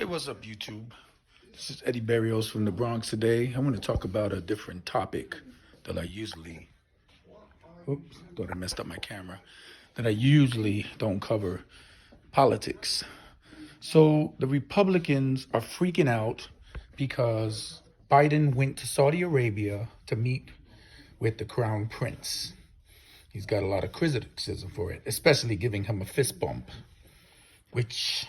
Hey, what's up, YouTube? This is Eddie Berrios from the Bronx today. I want to talk about a different topic that I usually, oops, thought I messed up my camera, that I usually don't cover, politics. So the Republicans are freaking out because Biden went to Saudi Arabia to meet with the Crown Prince. He's got a lot of criticism for it, especially giving him a fist bump, which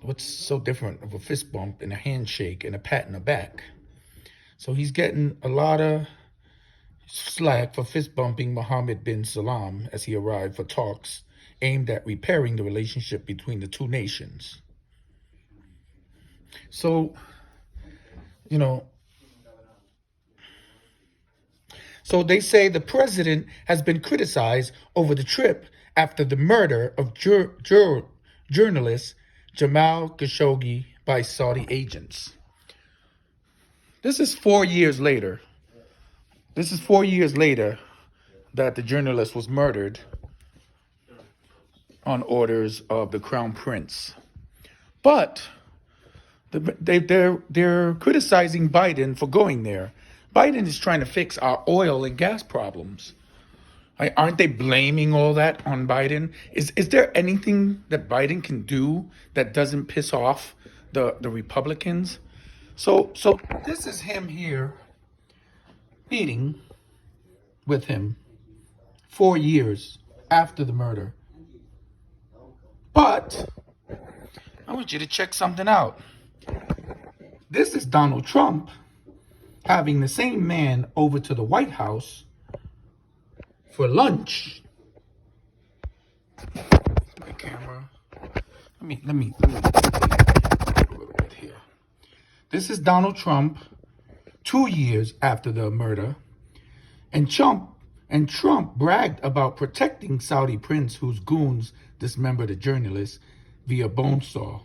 what's so different of a fist bump and a handshake and a pat in the back? So he's getting a lot of slack for fist bumping Mohammed bin Salman as he arrived for talks aimed at repairing the relationship between the two nations. So, you know, so they say the president has been criticized over the trip after the murder of journalist Jamal Khashoggi by Saudi agents. This is 4 years later. This is 4 years later that the journalist was murdered on orders of the Crown Prince. But they're criticizing Biden for going there. Biden is trying to fix our oil and gas problems. Aren't they blaming all that on Biden? Is there anything that Biden can do that doesn't piss off the Republicans? So this is him here meeting with him 4 years after the murder. But I want you to check something out. This is Donald Trump having the same man over to the White House for lunch. My camera. Let me a little bit here. This is Donald Trump 2 years after the murder, and Trump bragged about protecting Saudi prince whose goons dismembered a journalist via bone saw.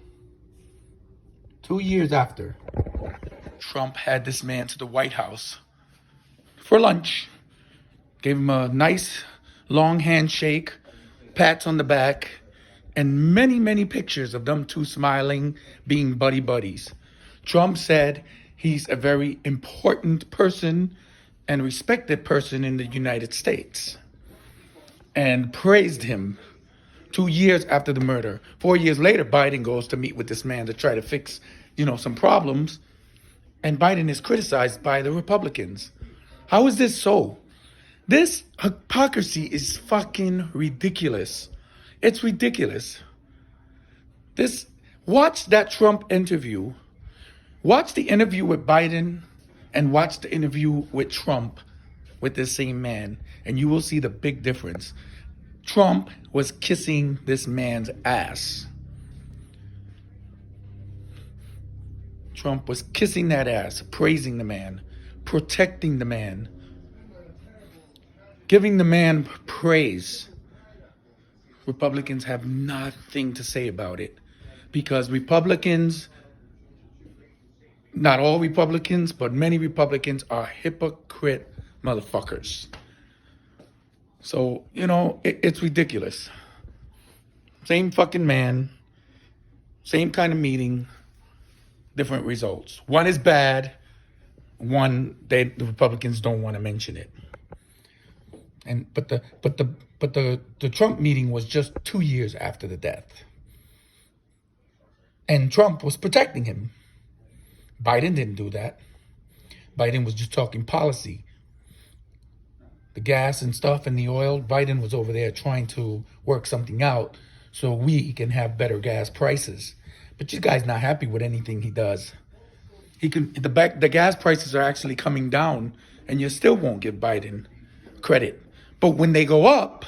2 years after, Trump had this man to the White House for lunch. Gave him a nice long handshake, pats on the back, and many, many pictures of them two smiling, being buddy buddies. Trump said he's a very important person and respected person in the United States and praised him 2 years after the murder. 4 years later, Biden goes to meet with this man to try to fix, some problems. And Biden is criticized by the Republicans. How is this so? This hypocrisy is fucking ridiculous. It's ridiculous. Watch that Trump interview. Watch the interview with Biden and watch the interview with Trump with the same man, and you will see the big difference. Trump was kissing this man's ass. Trump was kissing that ass, praising the man, protecting the man, giving the man praise. Republicans have nothing to say about it because Republicans, not all Republicans, but many Republicans are hypocrite motherfuckers. So, it's ridiculous. Same fucking man, same kind of meeting, different results. One is bad, one the Republicans don't want to mention it. But the Trump meeting was just 2 years after the death. And Trump was protecting him. Biden didn't do that. Biden was just talking policy. The gas and stuff and the oil, Biden was over there trying to work something out so we can have better gas prices. But you guys not happy with anything he does. The gas prices are actually coming down, and you still won't give Biden credit. But when they go up,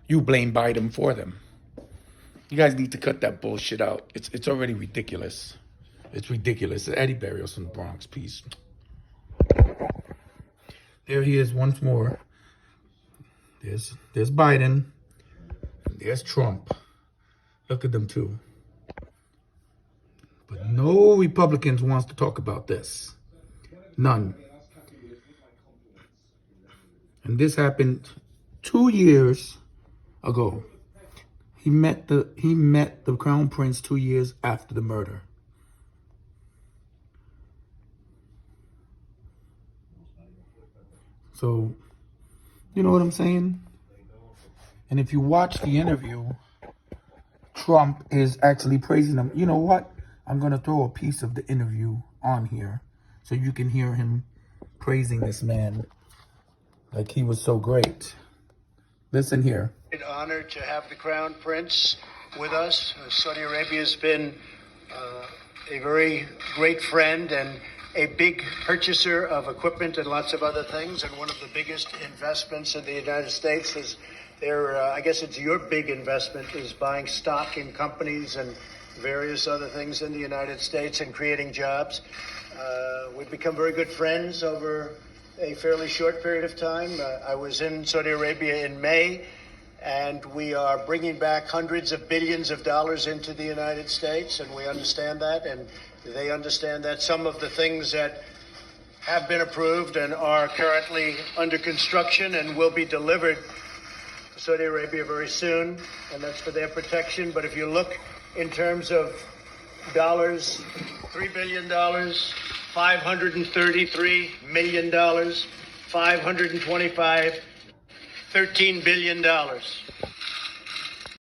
you blame Biden for them. You guys need to cut that bullshit out. It's already ridiculous. It's ridiculous. Eddie Berrios from the Bronx. Peace. There he is once more. There's Biden. There's Trump. Look at them two. But no Republicans wants to talk about this. None. And this happened 2 years ago. He met the Crown Prince 2 years after the murder. So, you know what I'm saying? And if you watch the interview, Trump is actually praising him. You know what? I'm going to throw a piece of the interview on here so you can hear him praising this man like he was so great. Listen here. An honor to have the Crown Prince with us. Saudi Arabia has been a very great friend and a big purchaser of equipment and lots of other things. And one of the biggest investments in the United States is I guess it's your big investment, is buying stock in companies and various other things in the United States and creating jobs. We've become very good friends over a fairly short period of time. I was in Saudi Arabia in May, and we are bringing back hundreds of billions of dollars into the United States, and we understand that, and they understand that. Some of the things that have been approved and are currently under construction and will be delivered to Saudi Arabia very soon, and that's for their protection. But if you look in terms of dollars, $3 billion, $533 million, 525, $13 billion.